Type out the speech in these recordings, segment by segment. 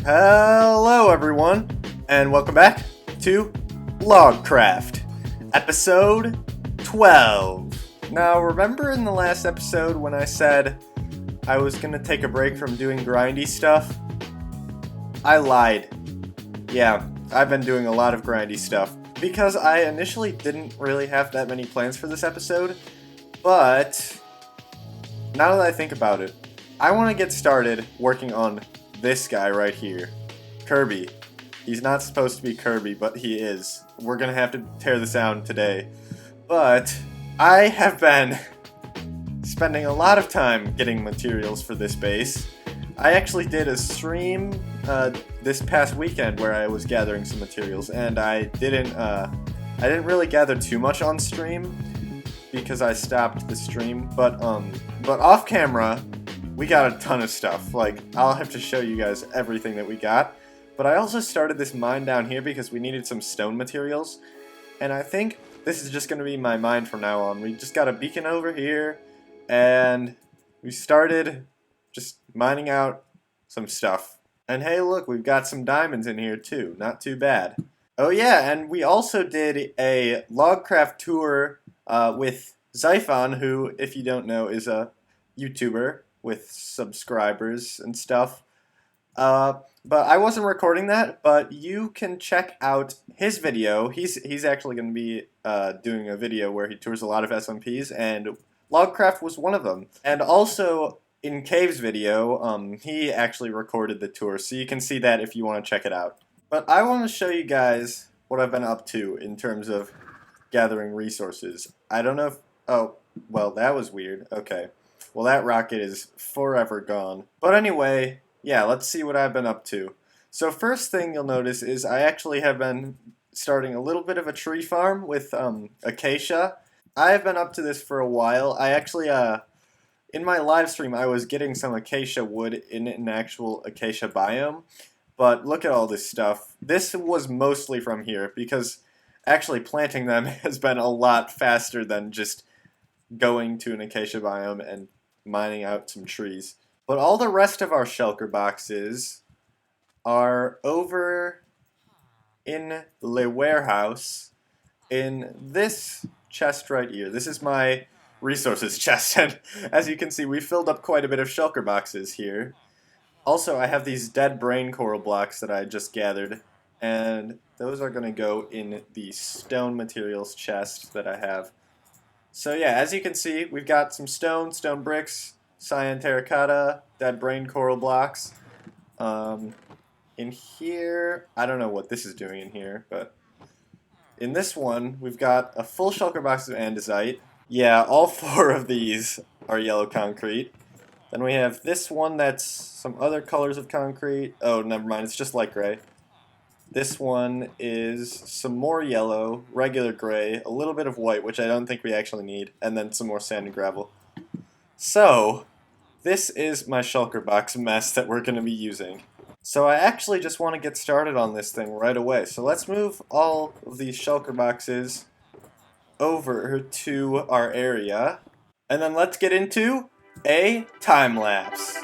Hello everyone, and welcome back to Logcraft, episode 12. Now remember in the last episode when I said I was going to take a break from doing grindy stuff? I lied. Yeah, I've been doing a lot of grindy stuff, because I initially didn't really have that many plans for this episode, but now that I think about it, I want to get started working on this guy right here, Kirby. He's not supposed to be Kirby, but he is. We're gonna have to tear this down today. But I have been spending a lot of time getting materials for this base. I actually did a stream this past weekend where I was gathering some materials, and I didn't really gather too much on stream because I stopped the stream. But off camera, we got a ton of stuff. Like, I'll have to show you guys everything that we got. But I also started this mine down here because we needed some stone materials. And I think this is just going to be my mine from now on. We just got a beacon over here. And we started just mining out some stuff. And hey, look, we've got some diamonds in here too. Not too bad. Oh yeah, and we also did a Logcraft tour with Zyphon, who, if you don't know, is a YouTuber with subscribers and stuff. But I wasn't recording that, but you can check out his video. He's actually going to be doing a video where he tours a lot of SMPs, and Logcraft was one of them. And also, in Cave's video, he actually recorded the tour, so you can see that if you want to check it out. But I want to show you guys what I've been up to in terms of gathering resources. I don't know if... Oh, well, that was weird. Okay. Well, that rocket is forever gone. But anyway, yeah, let's see what I've been up to. So first thing you'll notice is I actually have been starting a little bit of a tree farm with acacia. I have been up to this for a while. I actually, in my live stream, I was getting some acacia wood in an actual acacia biome. But look at all this stuff. This was mostly from here because actually planting them has been a lot faster than just going to an acacia biome and mining out some trees. But all the rest of our shulker boxes are over in the warehouse in this chest right here. This is my resources chest, and as you can see, we filled up quite a bit of shulker boxes here. Also, I have these dead brain coral blocks that I just gathered, and those are going to go in the stone materials chest that I have. So yeah, as you can see, we've got some stone bricks, cyan terracotta, dead brain coral blocks. In here, I don't know what this is doing in here, but in this one, we've got a full shulker box of andesite. Yeah, all four of these are yellow concrete. Then we have this one that's some other colors of concrete. Oh, never mind, it's just light gray. This one is some more yellow, regular gray, a little bit of white, which I don't think we actually need, and then some more sand and gravel. So, this is my shulker box mess that we're going to be using. So I actually just want to get started on this thing right away. So let's move all of these shulker boxes over to our area, and then let's get into a time lapse.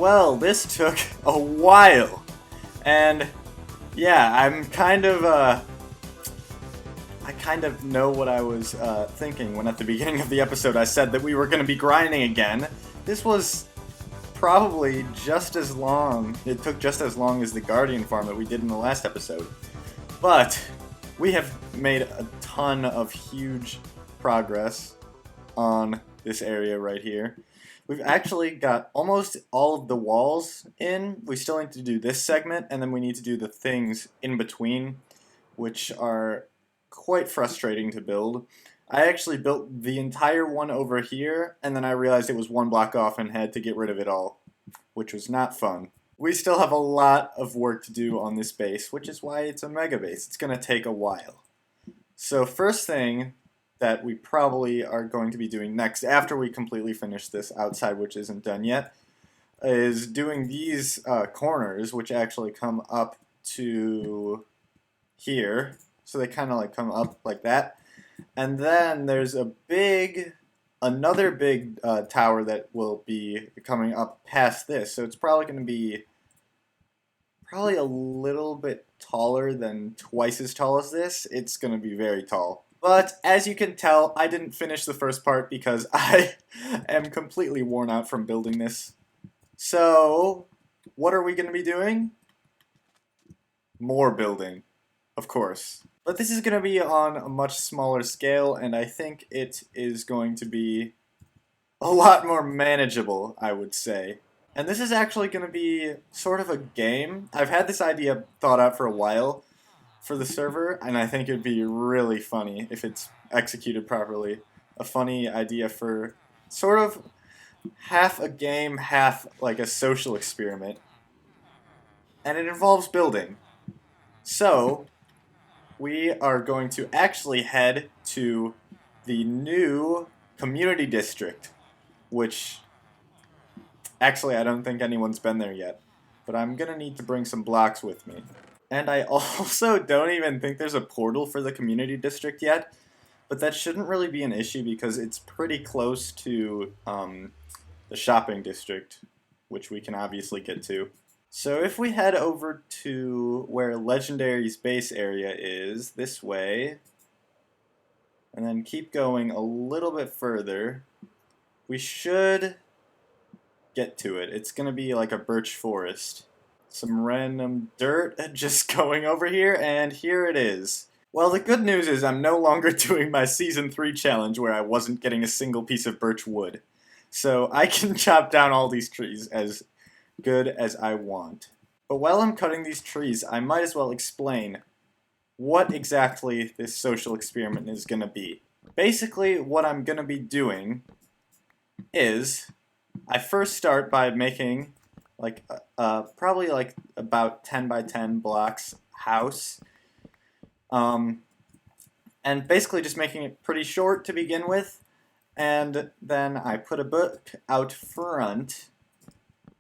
Well, this took a while. And yeah, I kind of know what I was thinking when at the beginning of the episode I said that we were going to be grinding again. This was probably just as long, it took just as long as the Guardian farm that we did in the last episode. But we have made a ton of huge progress on this area right here. We've actually got almost all of the walls in. We still need to do this segment, and then we need to do the things in between, which are quite frustrating to build. I actually built the entire one over here, and then I realized it was one block off and had to get rid of it all, which was not fun. We still have a lot of work to do on this base, which is why it's a mega base. It's going to take a while. So first thing that we probably are going to be doing next, after we completely finish this outside, which isn't done yet, is doing these corners, which actually come up to here. So they kind of like come up like that. And then there's another big tower that will be coming up past this. So it's probably going to be a little bit taller than twice as tall as this. It's going to be very tall. But as you can tell, I didn't finish the first part because I am completely worn out from building this. So what are we going to be doing? More building, of course. But this is going to be on a much smaller scale, and I think it is going to be a lot more manageable, I would say. And this is actually going to be sort of a game. I've had this idea thought out for a while for the server, and I think it would be really funny if it's executed properly. A funny idea for sort of half a game, half like a social experiment. And it involves building. So we are going to actually head to the new community district, which actually I don't think anyone's been there yet, but I'm gonna need to bring some blocks with me. And I also don't even think there's a portal for the community district yet, but that shouldn't really be an issue because it's pretty close to the shopping district, which we can obviously get to. So if we head over to where Legendary's base area is, this way, and then keep going a little bit further, we should get to it. It's going to be like a birch forest. Some random dirt just going over here, and here it is. Well, the good news is I'm no longer doing my Season 3 challenge where I wasn't getting a single piece of birch wood. So I can chop down all these trees as good as I want. But while I'm cutting these trees, I might as well explain what exactly this social experiment is going to be. Basically, what I'm going to be doing is I first start by making like probably like about 10 by 10 blocks house, and basically just making it pretty short to begin with, and then I put a book out front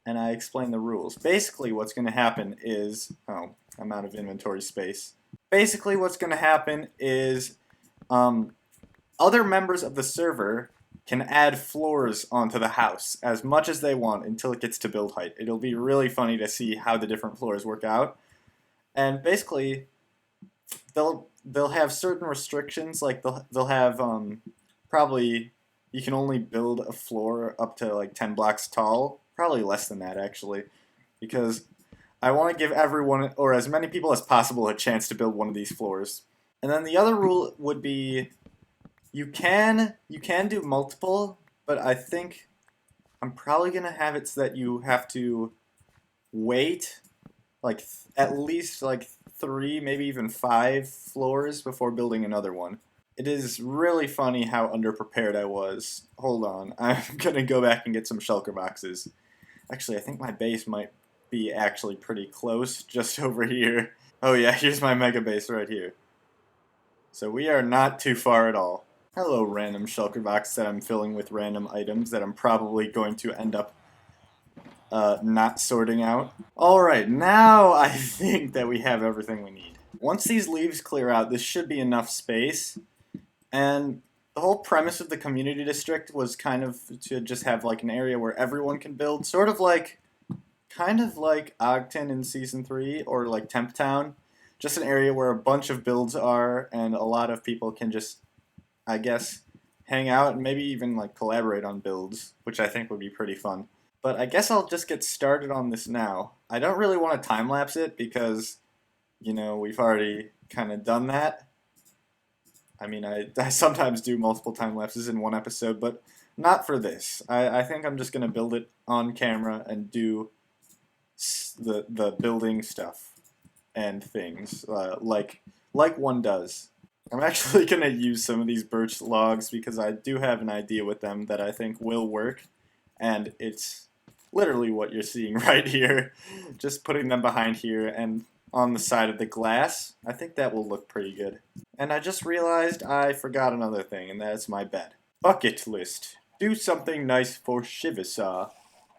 and I explain the rules. Basically what's going to happen is, oh, I'm out of inventory space. Basically what's going to happen is other members of the server can add floors onto the house as much as they want until it gets to build height. It'll be really funny to see how the different floors work out. And basically they'll have certain restrictions, like they'll have probably you can only build a floor up to like 10 blocks tall. Probably less than that, actually, because I want to give everyone, or as many people as possible, a chance to build one of these floors. And then the other rule would be you can do multiple, but I think I'm probably going to have it so that you have to wait like at least like 3, maybe even 5 floors before building another one. It is really funny how underprepared I was. Hold on, I'm going to go back and get some shulker boxes. Actually, I think my base might be actually pretty close, just over here. Oh yeah, here's my mega base right here. So we are not too far at all. Hello, random shulker box that I'm filling with random items that I'm probably going to end up not sorting out. Alright, now I think that we have everything we need. Once these leaves clear out, this should be enough space. And the whole premise of the community district was kind of to just have like an area where everyone can build, sort of like kind of like Ogden in Season 3 or like Temp Town. Just an area where a bunch of builds are and a lot of people can just, I guess, hang out and maybe even like collaborate on builds, which I think would be pretty fun. But I guess I'll just get started on this now. I don't really want to time lapse it because, we've already kind of done that. I mean, I sometimes do multiple time lapses in one episode, but not for this. I think I'm just going to build it on camera and do the building stuff and things like one does. I'm actually going to use some of these birch logs because I do have an idea with them that I think will work, and it's literally what you're seeing right here. Just putting them behind here and on the side of the glass. I think that will look pretty good. And I just realized I forgot another thing, and that's my bed. Bucket list. Do something nice for Shivasaw.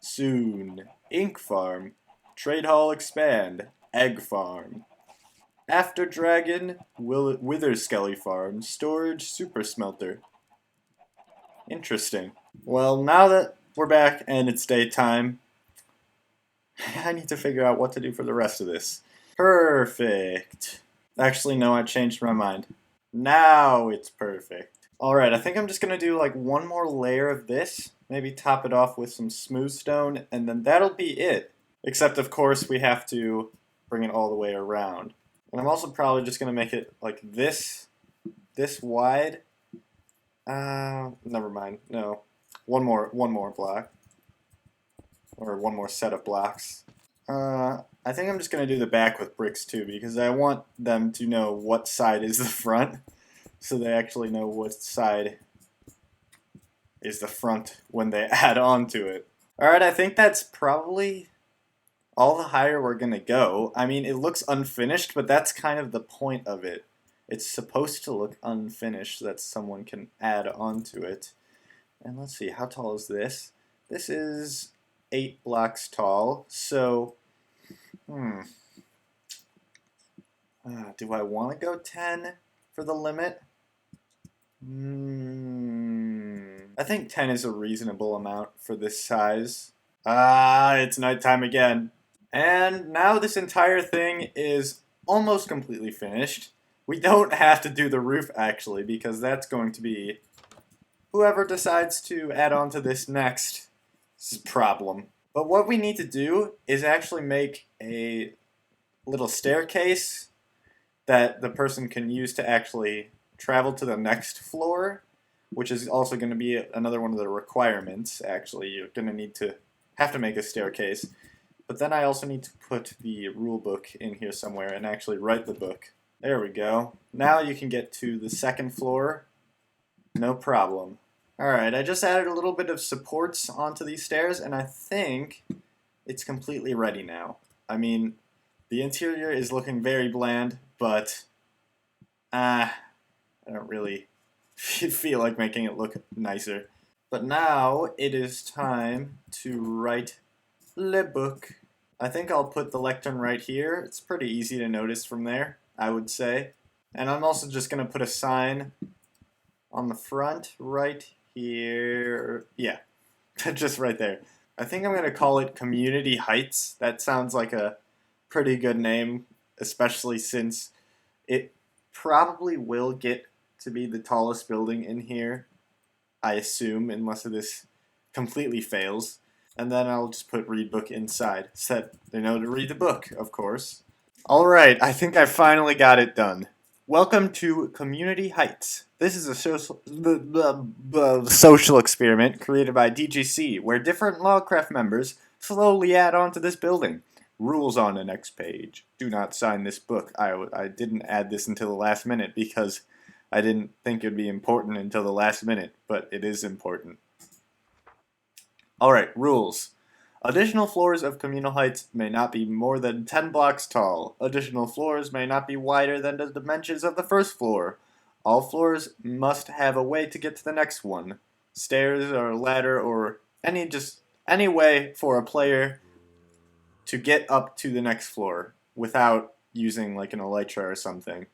Soon. Ink farm. Trade hall expand. Egg farm. After Dragon, Witherskelly farm. Storage super smelter. Interesting. Well, now that we're back and it's daytime, I need to figure out what to do for the rest of this. Perfect. Actually, no, I changed my mind. Now it's perfect. Alright, I think I'm just going to do like one more layer of this. Maybe top it off with some smooth stone, and then that'll be it. Except, of course, we have to bring it all the way around. And I'm also probably just going to make it like this wide. Never mind. No. One more block. Or one more set of blocks. I think I'm just going to do the back with bricks too, because I want them to know what side is the front, so they actually know what side is the front when they add on to it. Alright, I think that's probably all the higher we're going to go. I mean, it looks unfinished, but that's kind of the point of it. It's supposed to look unfinished so that someone can add on to it. And let's see, how tall is this? This is 8 blocks tall, so do I want to go 10 for the limit? I think 10 is a reasonable amount for this size. It's nighttime again. And now this entire thing is almost completely finished. We don't have to do the roof actually, because that's going to be whoever decides to add on to this next problem. But what we need to do is actually make a little staircase that the person can use to actually travel to the next floor, which is also going to be another one of the requirements. Actually, you're going to have to make a staircase. But then I also need to put the rule book in here somewhere and actually write the book. There we go. Now you can get to the second floor. No problem. Alright, I just added a little bit of supports onto these stairs, and I think it's completely ready now. I mean, the interior is looking very bland, but I don't really feel like making it look nicer. But now it is time to write le book. I think I'll put the lectern right here. It's pretty easy to notice from there, I would say. And I'm also just going to put a sign on the front right here. Yeah, just right there. I think I'm going to call it Community Heights. That sounds like a pretty good name, especially since it probably will get to be the tallest building in here, I assume, unless this completely fails. And then I'll just put read book inside, so that they know to read the book, of course. Alright, I think I finally got it done. Welcome to Community Heights. This is a social experiment created by DGC, where different Logcraft members slowly add on to this building. Rules on the next page. Do not sign this book. I didn't add this until the last minute because I didn't think it would be important until the last minute, but it is important. Alright, rules. Additional floors of communal heights may not be more than 10 blocks tall. Additional floors may not be wider than the dimensions of the first floor. All floors must have a way to get to the next one. Stairs or ladder or any way for a player to get up to the next floor without using like an elytra or something.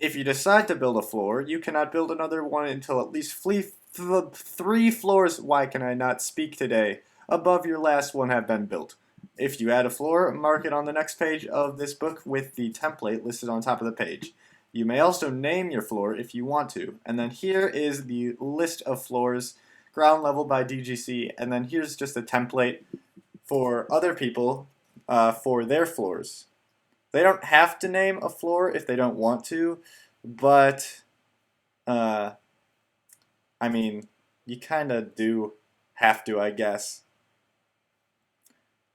If you decide to build a floor, you cannot build another one until at least 3 floors. Why can I not speak today? above your last one have been built. If you add a floor, mark it on the next page of this book with the template listed on top of the page. You may also name your floor if you want to. And then here is the list of floors, ground level by DGC, and then here's just a template for other people for their floors. They don't have to name a floor if they don't want to, but I mean, you kind of do have to, I guess.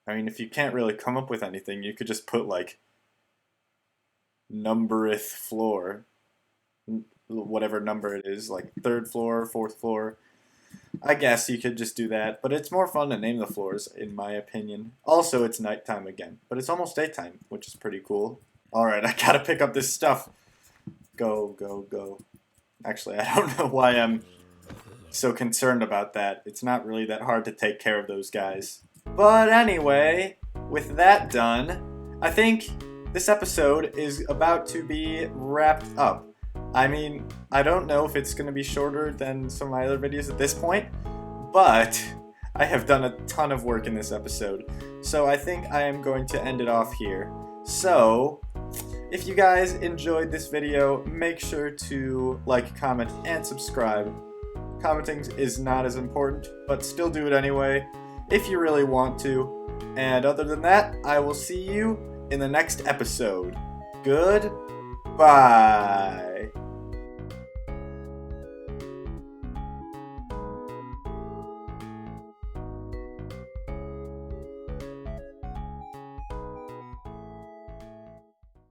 I mean, if you can't really come up with anything, you could just put like numbereth floor, whatever number it is, like 3rd floor, 4th floor. I guess you could just do that, but it's more fun to name the floors, in my opinion. Also, it's nighttime again, but it's almost daytime, which is pretty cool. Alright, I gotta pick up this stuff. Go, go, go. Actually, I don't know why I'm so concerned about that. It's not really that hard to take care of those guys. But anyway, with that done, I think this episode is about to be wrapped up. I mean, I don't know if it's going to be shorter than some of my other videos at this point, but I have done a ton of work in this episode, so I think I am going to end it off here. So, if you guys enjoyed this video, make sure to like, comment, and subscribe. Commenting is not as important, but still do it anyway, if you really want to. And other than that, I will see you in the next episode. Goodbye.